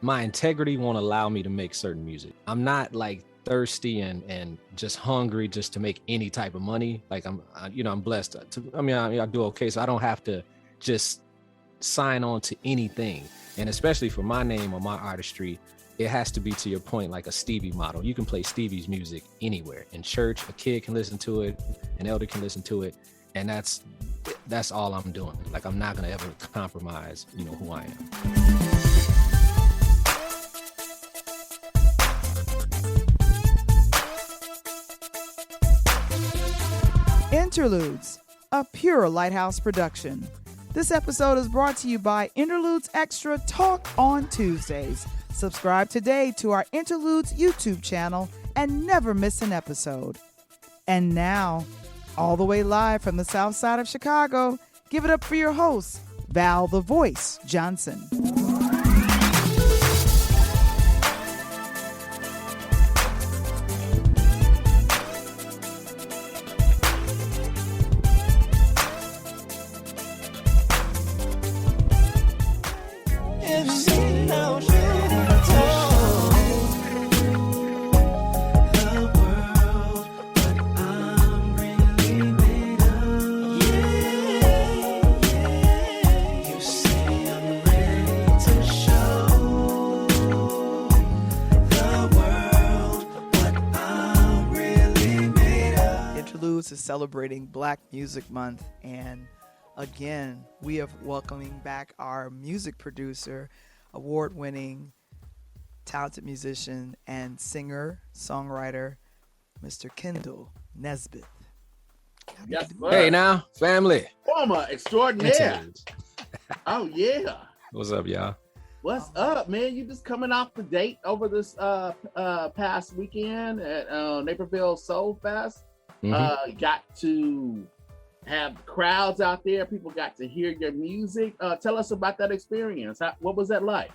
my integrity won't allow me to make certain music. I'm not like thirsty and just hungry just to make any type of money. Like I'm blessed I do okay, so I don't have to just sign on to anything. And especially for my name or my artistry, it has to be, to your point, like a Stevie model. You can play Stevie's music anywhere. In church, a kid can listen to it, an elder can listen to it, and that's all I'm doing. Like, I'm not gonna ever compromise, who I am. Interludes, a pure Lighthouse production. This episode is brought to you by Interludes Extra Talk on Tuesdays. Subscribe today to our Interludes YouTube channel and never miss an episode. And now, all the way live from the South Side of Chicago, give it up for your host, Val the Voice Johnson. Is celebrating Black Music Month, and again we are welcoming back our music producer, award-winning talented musician and singer songwriter, Mr. Kendall Nesbit. Yes, hey now, family. Former extraordinaire. Oh yeah. What's up, y'all? What's up, man? You just coming off the date over this past weekend at Naperville Soul Fest. Got to have crowds out there. People got to hear your music. Tell us about that experience. What was that like?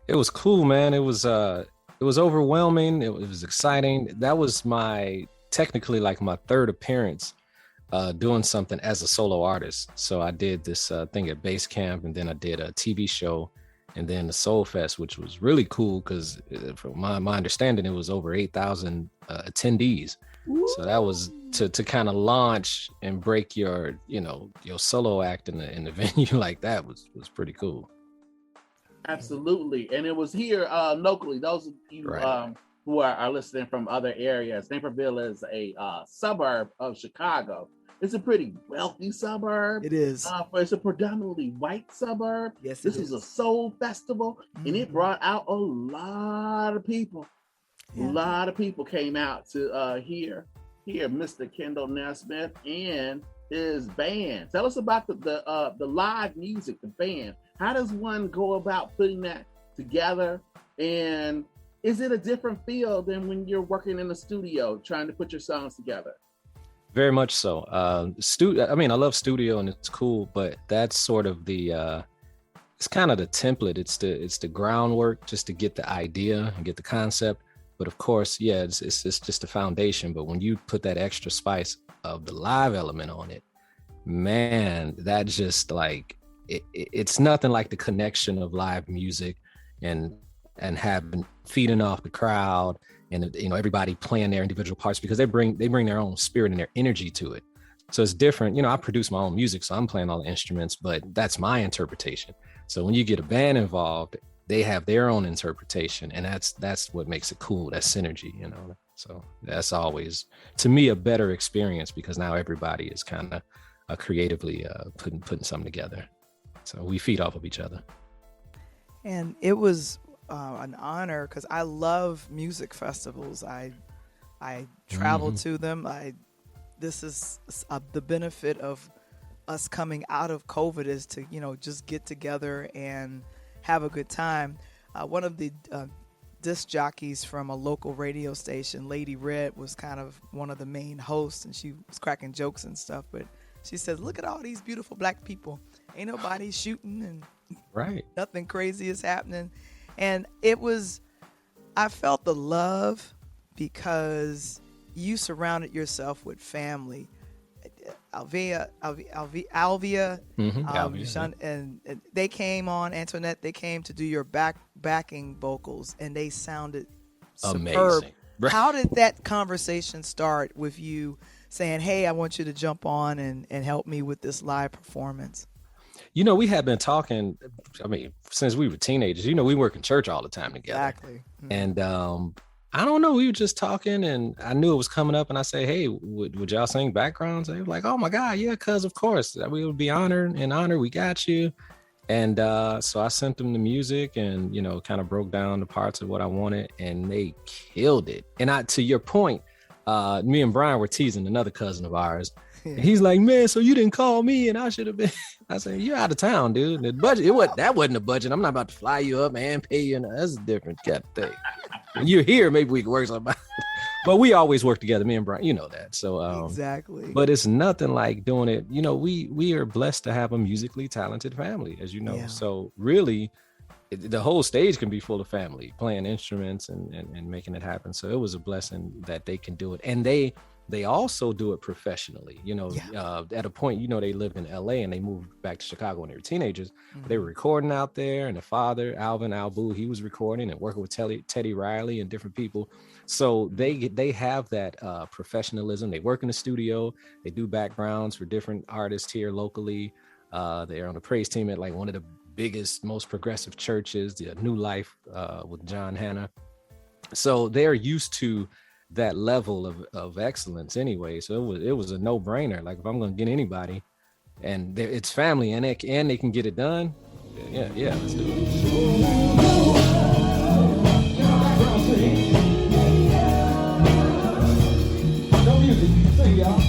It was cool, man. It was overwhelming. It was exciting. That was technically my third appearance doing something as a solo artist. So I did this thing at Base Camp, and then I did a TV show, and then the Soul Fest, which was really cool because from my understanding, it was over 8,000 attendees. Ooh. So that was to kind of launch and break your solo act in the venue like that was pretty cool. Absolutely. And it was here locally. Those of you who are listening from other areas, Naperville is a suburb of Chicago. It's a pretty wealthy suburb. It is. It's a predominantly white suburb. Yes, this is a soul festival, and it brought out a lot of people. Yeah. A lot of people came out to hear Mr. Kendall Nesbit and his band. Tell us about the live music, the band. How does one go about putting that together? And is it a different feel than when you're working in the studio trying to put your songs together? Very much so. I love studio and it's cool, but that's sort of it's kind of the template. It's the groundwork just to get the idea and get the concept. But of course, yeah, it's just a foundation. But when you put that extra spice of the live element on it, man, that just it's nothing like the connection of live music and feeding off the crowd and everybody playing their individual parts, because they bring their own spirit and their energy to it. So it's different. I produce my own music, so I'm playing all the instruments, but that's my interpretation. So when you get a band involved, they have their own interpretation, and that's what makes it cool. That synergy, So that's always, to me, a better experience, because now everybody is kind of creatively putting something together. So we feed off of each other. And it was an honor because I love music festivals. I travel to them. This is the benefit of us coming out of COVID, is to just get together and have a good time. One of the disc jockeys from a local radio station, Lady Red, was kind of one of the main hosts, and she was cracking jokes and stuff. But she says, "Look at all these beautiful Black people. Ain't nobody shooting, and nothing crazy is happening." And I felt the love because you surrounded yourself with family. Alvia, Alvia. and they came on, Antoinette, they came to do your backing vocals, and they sounded superb. Amazing. Right. How did that conversation start with you saying, hey, I want you to jump on and help me with this live performance? You know, we had been talking, I mean, since we were teenagers. You know, we work in church all the time together. Exactly. Mm-hmm. And I don't know, we were just talking, and I knew it was coming up, and I said, hey, would y'all sing backgrounds? They were like, oh my God, yeah, cuz of course. We would be honored, we got you. And so I sent them the music and, you know, kind of broke down the parts of what I wanted, and they killed it. And to your point, me and Brian were teasing another cousin of ours. And he's like, man, so you didn't call me and I should have been. I said, you're out of town, dude. The budget, that wasn't a budget. I'm not about to fly you up and pay you. That's a different kind of thing. When you're here, maybe we can work something out. But we always work together, me and Brian, you know that. So exactly. But it's nothing like doing it. You know, we are blessed to have a musically talented family, as you know. Yeah. So really, the whole stage can be full of family playing instruments and making it happen. So it was a blessing that they can do it. And they also do it professionally, you know. At a point, you know, they lived in LA and they moved back to Chicago when they were teenagers. Mm-hmm. They were recording out there, and the father, Alvin Albu, he was recording and working with Teddy Riley and different people. So they have that professionalism. They work in the studio. They do backgrounds for different artists here locally. They're on the praise team at like one of the biggest, most progressive churches, the New Life with John Hanna. So they're used to that level of excellence anyway. So it was a no-brainer. Like, if I'm going to get anybody and it's family and they can get it done, yeah, let's do it. No music, sing, y'all.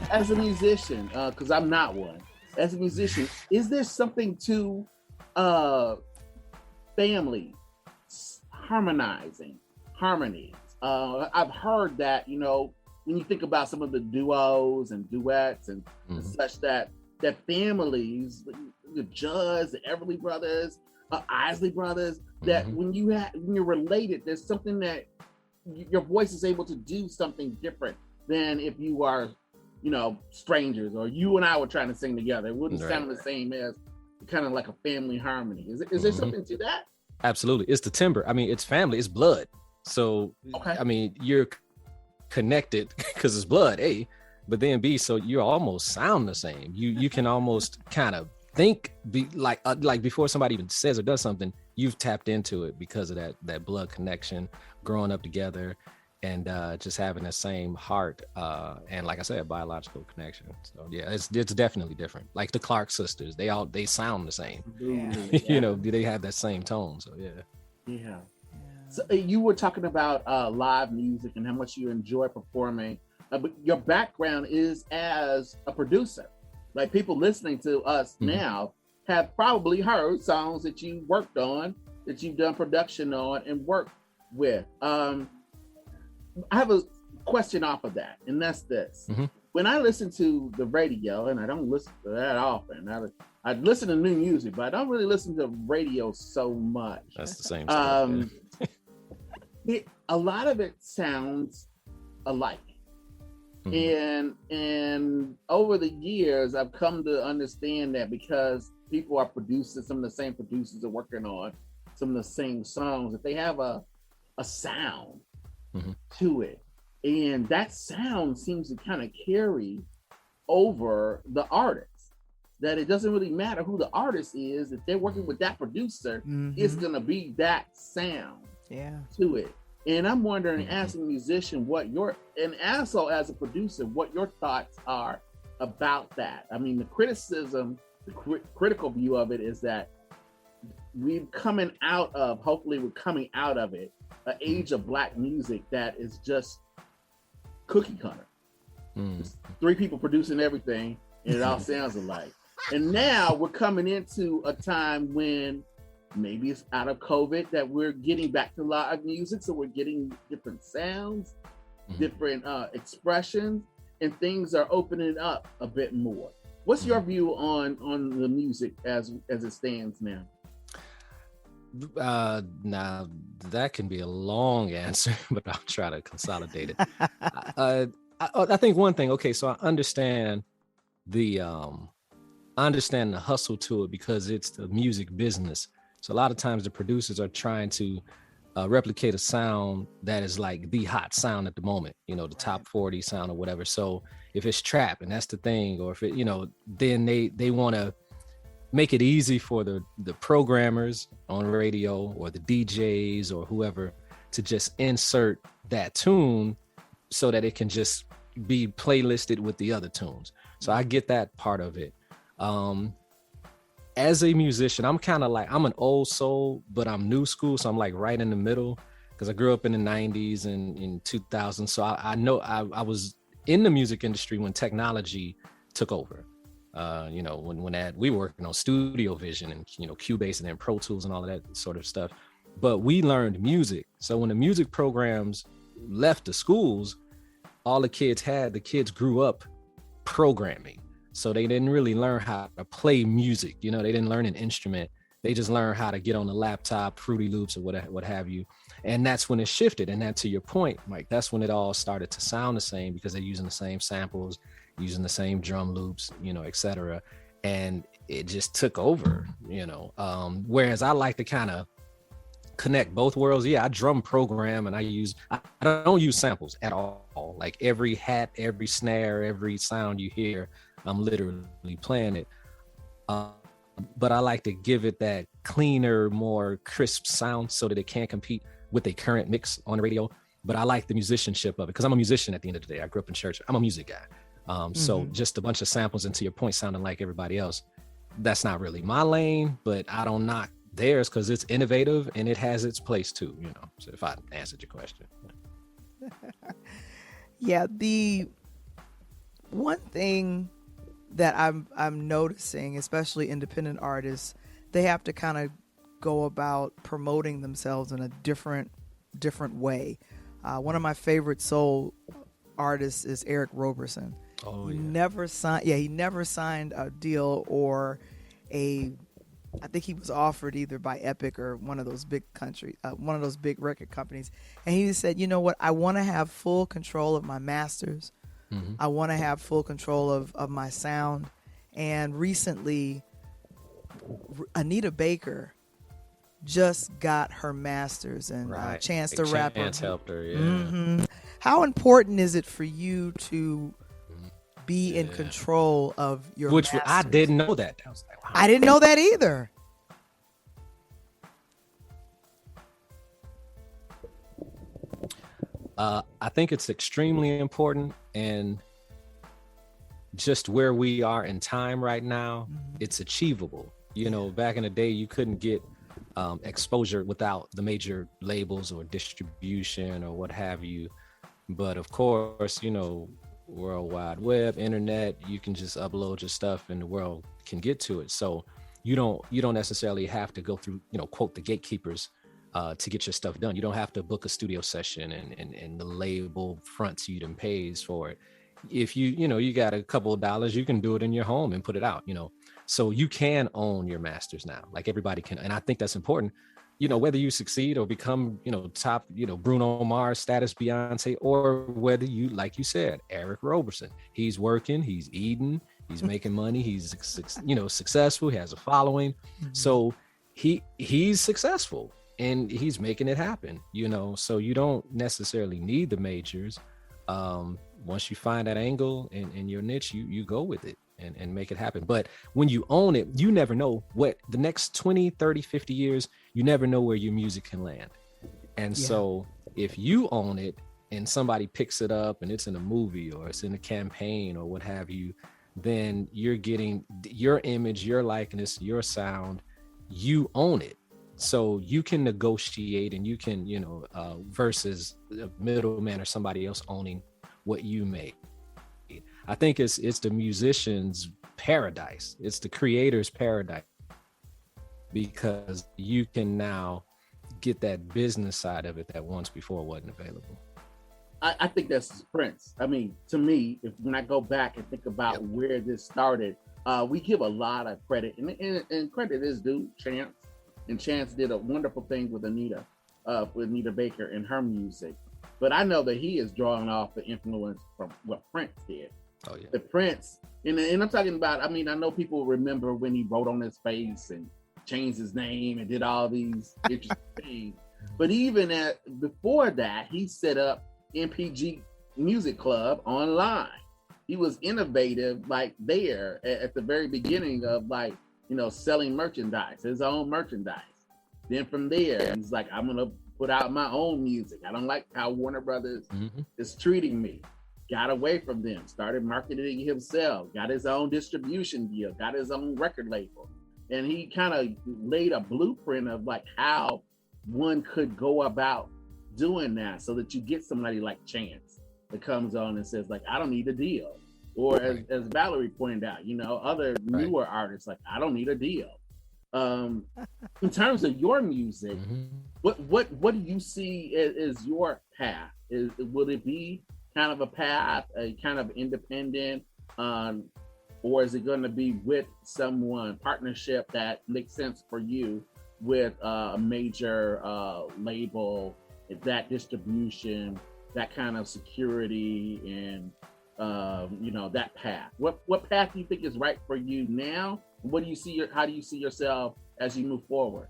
As a musician, because I'm not one, as a musician, is there something to family harmonizing harmonies? I've heard that, you know, when you think about some of the duos and duets and such, that families, the Judds, the Everly brothers, Isley brothers, that when you're related, there's something that your voice is able to do something different than if you are, you know, strangers, or you and I were trying to sing together. It wouldn't sound the same as kind of like a family harmony. Is there something to that? Absolutely. It's the timbre. I mean, it's family, it's blood. So, I mean, you're connected because it's blood, A, but then B, so you almost sound the same. You can almost kind of think like before somebody even says or does something, you've tapped into it because of that blood connection, growing up together, and just having the same heart, and like I said, a biological connection. So yeah, it's definitely different. Like the Clark sisters, they sound the same. Yeah. You know, they have that same tone. So yeah. So you were talking about live music and how much you enjoy performing, but your background is as a producer. Like, people listening to us now have probably heard songs that you worked on, that you've done production on and worked with. I have a question off of that, and that's this. When I listen to the radio, and I don't listen to that often, I listen to new music, but I don't really listen to radio so much. That's the same stuff. A lot of it sounds alike. And over the years, I've come to understand that because people are producing, some of the same producers are working on some of the same songs, that they have a sound to it. And that sound seems to kind of carry over the artist, that it doesn't really matter who the artist is. If they're working with that producer, it's going to be that sound to it. And I'm wondering, as a musician, and also as a producer, what your thoughts are about that. I mean, the criticism, critical view of it is that hopefully we're coming out of it, an age of Black music that is just cookie cutter. It's 3 people producing everything, and it all sounds alike. And now we're coming into a time when maybe it's out of COVID that we're getting back to live music. So we're getting different sounds, different expressions, and things are opening up a bit more. What's your view on the music as it stands now? Now that can be a long answer, but I'll try to consolidate it. I think one thing. Okay, so I understand the hustle to it because it's the music business. So a lot of times the producers are trying to replicate a sound that is like the hot sound at the moment, the top 40 sound or whatever. So if it's trap and that's the thing, or if it, then they want to make it easy for the programmers on radio or the DJs or whoever to just insert that tune so that it can just be playlisted with the other tunes. So I get that part of it. As a musician, I'm kind of like, I'm an old soul, but I'm new school. So I'm like right in the middle because I grew up in the 90s and in 2000. So I know I was in the music industry when technology took over. When we were working on Studio Vision and, Cubase and then Pro Tools and all of that sort of stuff. But we learned music. So when the music programs left the schools, all the kids grew up programming. So they didn't really learn how to play music. They didn't learn an instrument. They just learned how to get on the laptop, Fruity Loops or what have you. And that's when it shifted. And that, to your point, Mike, that's when it all started to sound the same because they're using the same samples, using the same drum loops, et cetera. And it just took over, whereas I like to kind of connect both worlds. Yeah, I drum program and I don't use samples at all. Like every hat, every snare, every sound you hear, I'm literally playing it. But I like to give it that cleaner, more crisp sound so that it can compete with a current mix on the radio. But I like the musicianship of it because I'm a musician at the end of the day. I grew up in church. I'm a music guy. So just a bunch of samples, and to your point, sounding like everybody else. That's not really my lane, but I don't knock theirs because it's innovative and it has its place too, So if I answered your question. Yeah, the one thing that I'm noticing, especially independent artists, they have to kind of go about promoting themselves in a different way. One of my favorite soul artists is Eric Roberson. Oh, yeah. He never signed a deal or I think he was offered either by Epic or one of those big record companies. And he said, you know what? I want to have full control of my masters. Mm-hmm. I want to have full control of my sound. And recently, Anita Baker just got her masters, and Chance the Rapper. Chance helped her, yeah. Mm-hmm. How important is it for you to be in control of your masters? I didn't know that. I was like, wow. I didn't know that either. I think it's extremely important, and just where we are in time right now, it's achievable. Back in the day, you couldn't get exposure without the major labels or distribution or what have you. But of course, World Wide Web, internet, you can just upload your stuff and the world can get to it. So you don't necessarily have to go through, quote, the gatekeepers to get your stuff done. You don't have to book a studio session and the label fronts you and pays for it. If you got a couple of dollars, you can do it in your home and put it out, So you can own your masters now, like everybody can. And I think that's important, whether you succeed or become, top, Bruno Mars status, Beyonce, or whether you, like you said, Eric Roberson, he's working, he's eating, he's making money, he's, successful, he has a following. Mm-hmm. So he's successful and he's making it happen, so you don't necessarily need the majors. Once you find that angle and your niche, you go with it and make it happen. But when you own it, you never know what the next 20, 30, 50 years, you never know where your music can land. And so if you own it and somebody picks it up and it's in a movie or it's in a campaign or what have you, then you're getting your image, your likeness, your sound, you own it. So you can negotiate and you can, versus a middleman or somebody else owning what you make. I think it's the musician's paradise. It's the creator's paradise. because you can now get that business side of it that once before wasn't available. I think that's Prince. I mean, to me, when I go back and think about where this started, we give a lot of credit, and credit is due Chance. And Chance did a wonderful thing with Anita Baker and her music. But I know that he is drawing off the influence from what Prince did. Oh yeah. The Prince, and I'm talking about, I mean, I know people remember when he wrote on his face and changed his name and did all these interesting things. But even before that, he set up MPG Music Club online. He was innovative, like there at the very beginning of like, selling merchandise, his own merchandise. Then from there, he's like, I'm gonna put out my own music. I don't like how Warner Brothers is treating me. Got away from them, started marketing himself, got his own distribution deal, got his own record label. And he kind of laid a blueprint of like how one could go about doing that, so that you get somebody like Chance that comes on and says like, I don't need a deal. Or as Valerie pointed out, other newer artists, like, I don't need a deal. In terms of your music, what do you see as your path? Will it be kind of a path, a kind of independent, or is it going to be with someone, partnership that makes sense for you with a major label, that distribution, that kind of security, and that path? What path do you think is right for you now? What do you see? How do you see yourself as you move forward?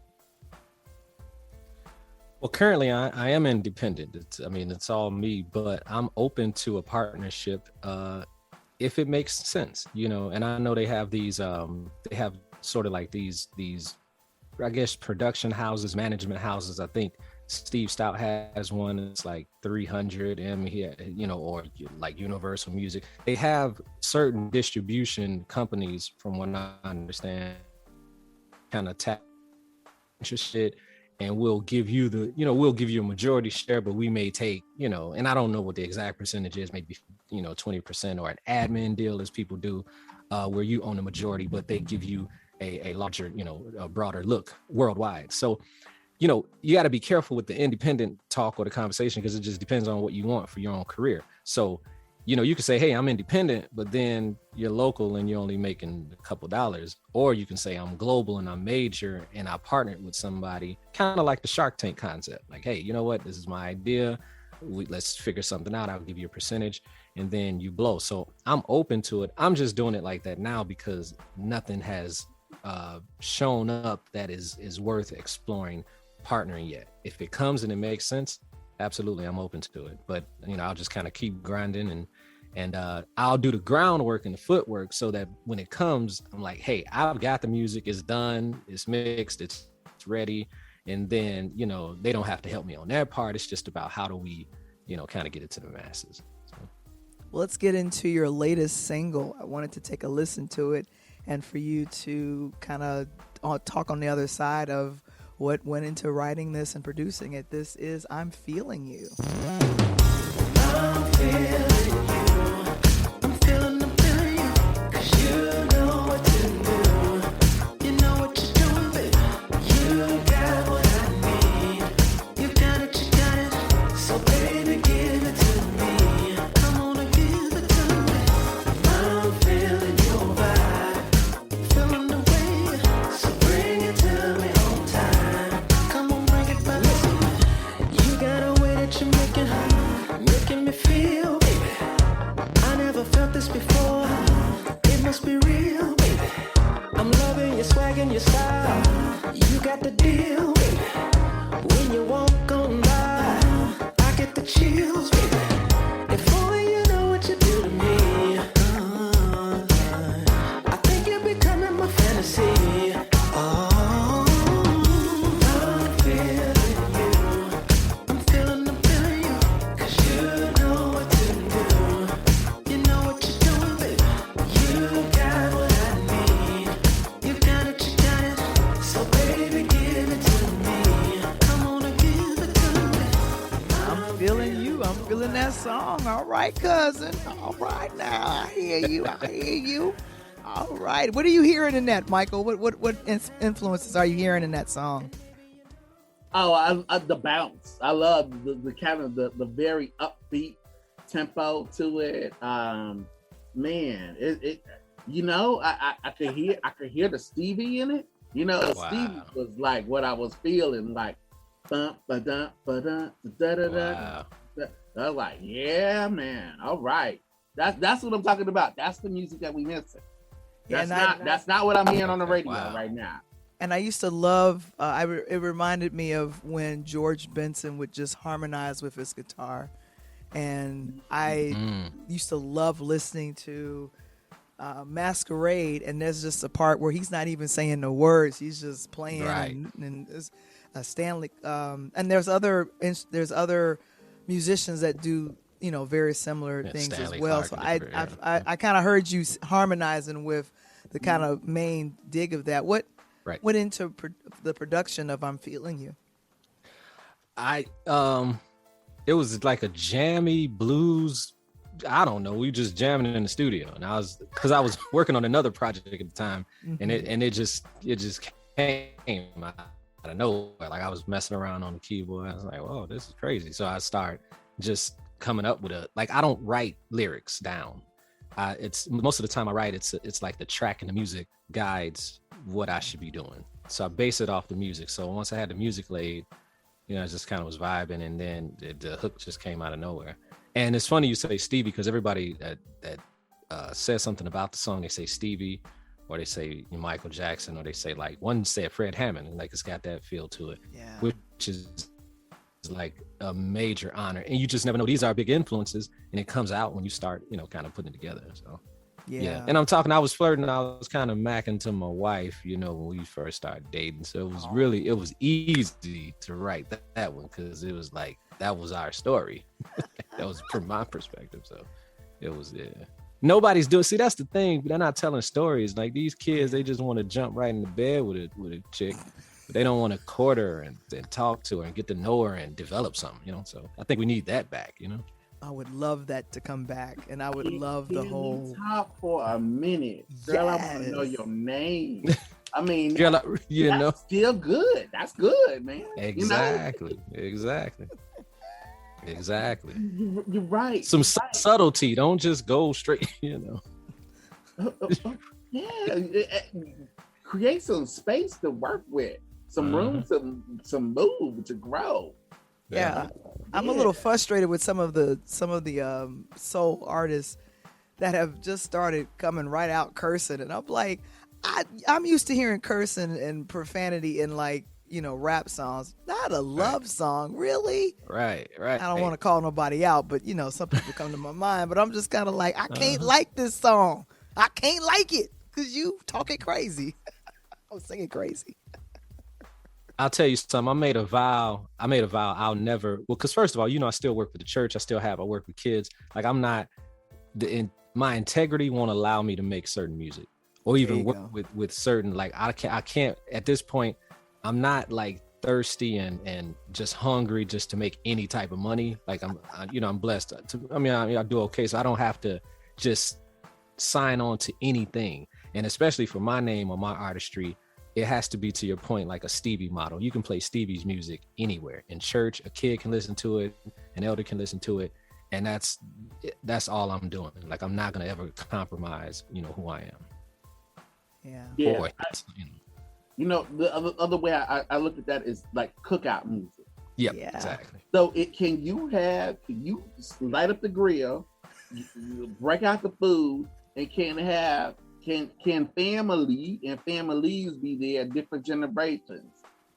Well, currently I am independent. It's all me, but I'm open to a partnership if it makes sense, and I know they have these, they have sort of like these, I guess, production houses, management houses. I think Steve Stout has one. It's like 300 here, or like Universal Music. They have certain distribution companies, from what I understand, kind of tap interested, and we'll give you we'll give you a majority share, but we may take, and I don't know what the exact percentage is, maybe 20%, or an admin deal, as people do, where you own the majority, but they give you a larger, a broader look worldwide. So you got to be careful with the independent talk or the conversation, because it just depends on what you want for your own career. So, you can say, hey, I'm independent, but then you're local and you're only making a couple dollars. Or you can say, I'm global and I'm major and I partnered with somebody, kind of like the Shark Tank concept. Like, hey, you know what? This is my idea. Let's figure something out. I'll give you a percentage, and then you blow. So I'm open to it. I'm just doing it like that now because nothing has shown up that is worth exploring partnering yet. If it comes and it makes sense, absolutely, I'm open to it. But I'll just kind of keep grinding, and I'll do the groundwork and the footwork, so that when it comes, I'm like, hey, I've got the music, it's done, it's mixed, it's ready. And then they don't have to help me on their part. It's just about how do we kind of get it to the masses. So. Let's get into your latest single. I wanted to take a listen to it, and for you to kind of talk on the other side of what went into writing this and producing it. This is I'm Feeling You. I'm feeling you. I'm feeling you. 'Cause you know what to do. You know what you're doing, baby. You got what I need. You got it, you got it. So baby, give it to me. Come on and give it to me. I'm feeling your vibe. Feeling the way. So bring it to me. Making me feel, baby, I never felt this before. It must be real, baby. I'm loving your swag and your style. You got the deal, baby. When you walk on by, I get the chills, baby. If only you know what you do to me. I think you're becoming my fantasy. That song. All right, cousin. All right, now I hear you. All right. What are you hearing in that, Michael? What influences are you hearing in that song? Oh, I the bounce. I love the kind of the very upbeat tempo to it. Man, it you know, I could hear the Stevie in it. You know, Wow. Stevie was like what I was feeling like. Bum, ba-dum, ba-dum, da-da-da-da. Wow. I was like, yeah, man. All right. That's what I'm talking about. That's the music that we missing. That's not what I'm hearing on the radio right now. And I used to love, it reminded me of when George Benson would just harmonize with his guitar. And I used to love listening to Masquerade. And there's just a part where he's not even saying the words. He's just playing. Right. And it's Stanley. And there's other musicians that do, you know, very similar things Stanley as well. Clarke, So I kind of heard you harmonizing with the kind of main dig of that. What went into the production of "I'm Feeling You"? It was like a jammy blues. I don't know. We just jamming in the studio, and I was working on another project at the time, and it just came out of nowhere. Like I was messing around on the keyboard. I was like, "Whoa, this is crazy!" So I start just coming up with I don't write lyrics down. It's most of the time I write. It's like the track and the music guides what I should be doing. So I base it off the music. So once I had the music laid, you know, I just kind of was vibing, and then the hook just came out of nowhere. And it's funny you say Stevie, because everybody that says something about the song, they say Stevie, or they say Michael Jackson, or they say like one said Fred Hammond, and like it's got that feel to it, which is like a major honor. And you just never know. These are big influences, and it comes out when you start, you know, kind of putting it together. So yeah. And I was flirting, I was kind of macking to my wife, you know, when we first started dating. So it was easy to write that one, because it was like, that was our story. That was from my perspective. So it was, nobody's doing, see, that's the thing. They're not telling stories. Like these kids, they just want to jump right in the bed with a chick, but they don't want to court her and talk to her and get to know her and develop something, you know? So I think we need that back, you know? I would love that to come back, and I would love the whole. Talk for a minute, girl. I want to know your name. I mean, girl, that's still good. That's good, man. Exactly, you know? Exactly. You're right. Some subtlety. Don't just go straight. You know. Create some space to work with, some room, some move to grow. Yeah. I'm a little frustrated with some of the soul artists that have just started coming right out cursing, and I'm like, I'm used to hearing cursing and profanity in, like, you know, rap songs, not a love song, really. Right. I don't want to call nobody out, but you know, some people come to my mind, but I'm just kind of like, I can't like this song. I can't like it because you talking crazy. I was singing crazy. I'll tell you something. I made a vow. I'll never. Well, because first of all, you know, I still work for the church. I work with kids. Like my integrity won't allow me to make certain music, or even work with certain. Like I can't at this point. I'm not like thirsty and just hungry just to make any type of money. Like I'm blessed. I do okay, so I don't have to just sign on to anything. And especially for my name or my artistry, it has to be, to your point, like a Stevie model. You can play Stevie's music anywhere. In church, a kid can listen to it, an elder can listen to it, and that's all I'm doing. Like I'm not gonna ever compromise, you know, who I am. Yeah. You know, the other way I look at that is like cookout music. Yeah, exactly. So can you light up the grill, you break out the food, and can family and families be there at different generations?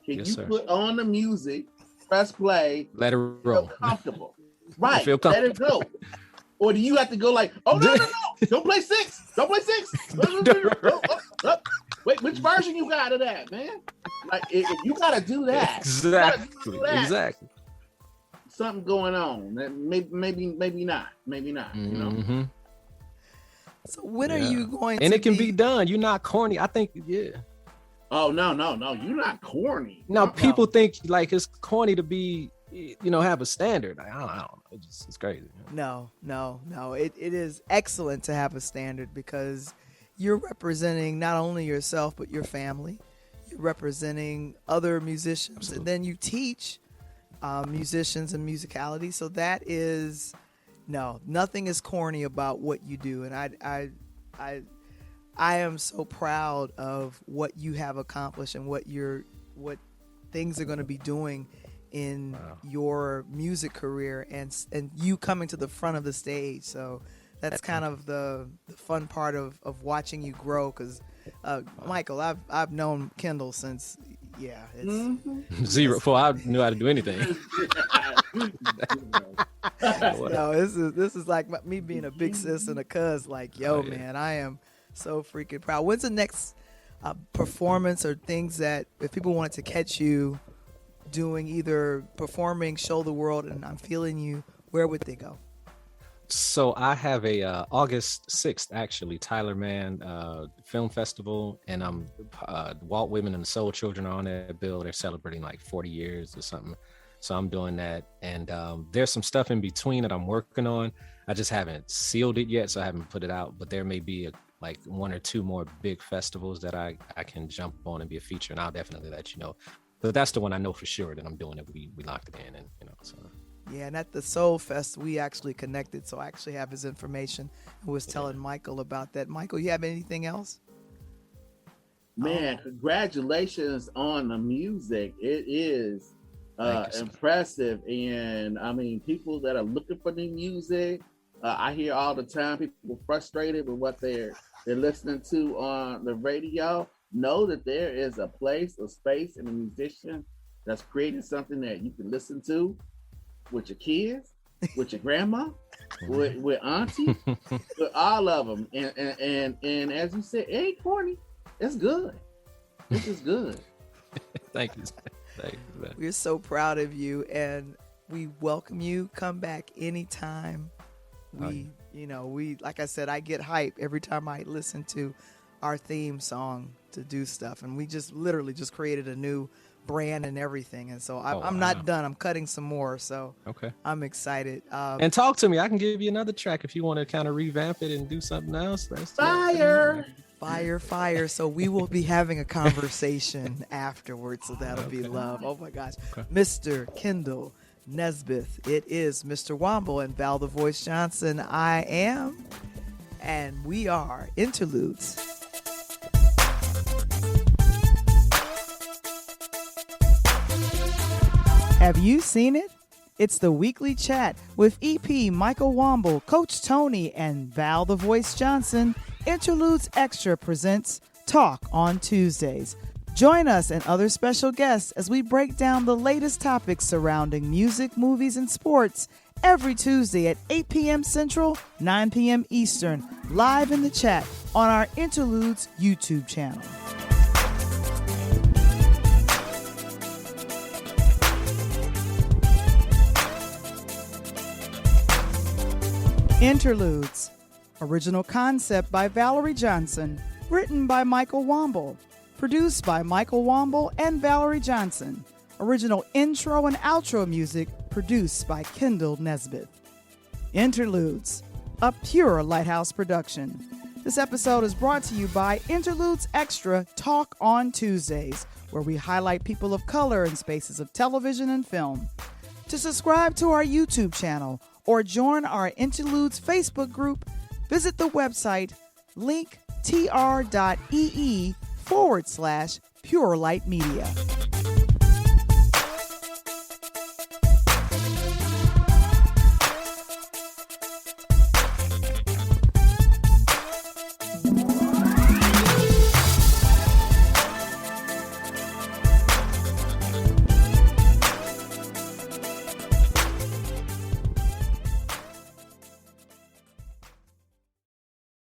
Can you put on the music, press play, let it roll, feel comfortable, right? Let it go. Or do you have to go like, oh no, don't play six. Wait, which version you got of that, man? Like, if you gotta do that. Exactly. Something going on. Maybe not. You know. Mm-hmm. So when are you going? And it can be done. You're not corny. I think. Yeah. Oh no! You're not corny. Now people think like it's corny to be, you know, have a standard. I don't know. It's crazy. No. It is excellent to have a standard, because you're representing not only yourself but your family. You're representing other musicians, Absolutely. and then you teach musicians and musicality. So that is nothing is corny about what you do, and I am so proud of what you have accomplished and what things are going to be doing in your music career, and you coming to the front of the stage. So that's kind of the fun part of watching you grow. Because Michael, I've known Kendall since it's zero before I knew how to do anything. This is like me being a big sis and a cuz. Like, man, I am so freaking proud. When's the next performance or things that if people wanted to catch you doing, either performing, show the world, and I'm feeling you, where would they go? So I have a August 6th, actually, Tyler Mann Film Festival, and I'm Walt Whitman and the Soul Children are on that bill. They're celebrating like 40 years or something. So I'm doing that. And there's some stuff in between that I'm working on. I just haven't sealed it yet, so I haven't put it out. But there may be like one or two more big festivals that I can jump on and be a feature, and I'll definitely let you know. But that's the one I know for sure that I'm doing it. We locked it in, and so. Yeah, and at the Soul Fest, we actually connected, so I actually have his information. I was telling Michael about that. Michael, you have anything else? Man, congratulations on the music. It is impressive, and I mean, people that are looking for new music, I hear all the time people frustrated with what they're listening to on the radio. Know that there is a place, a space, and a musician that's creating something that you can listen to with your kids, with your grandma, with auntie, with all of them. And as you said, it ain't corny. It's good. This is good. Thank you. Man. We're so proud of you, and we welcome you. Come back anytime. We like I said, I get hype every time I listen to our theme song to do stuff, and we just literally just created a new brand and everything, and so I'm not done. I'm cutting some more, so okay, I'm excited. And talk to me. I can give you another track if you want to kind of revamp it and do something else. That's Fire. So we will be having a conversation afterwards, so that'll be love. Oh my gosh. Okay. Mr. Kendall Nesbit. It is Mr. Womble and Val the Voice Johnson. I am, and we are Interludes. Have you seen it? It's the weekly chat with EP Michael Womble, Coach Tony, and Val the Voice Johnson. Interludes Extra presents Talk on Tuesdays. Join us and other special guests as we break down the latest topics surrounding music, movies, and sports every Tuesday at 8 p.m. Central, 9 p.m. Eastern, live in the chat on our Interludes YouTube channel. Interludes. Original concept by Valerie Johnson. Written by Michael Womble. Produced by Michael Womble and Valerie Johnson. Original intro and outro music produced by Kendall Nesbit. Interludes. A pure Lighthouse production. This episode is brought to you by Interludes Extra Talk on Tuesdays, where we highlight people of color in spaces of television and film. To subscribe to our YouTube channel or join our Interludes Facebook group, visit the website linktr.ee/Pure Light Media.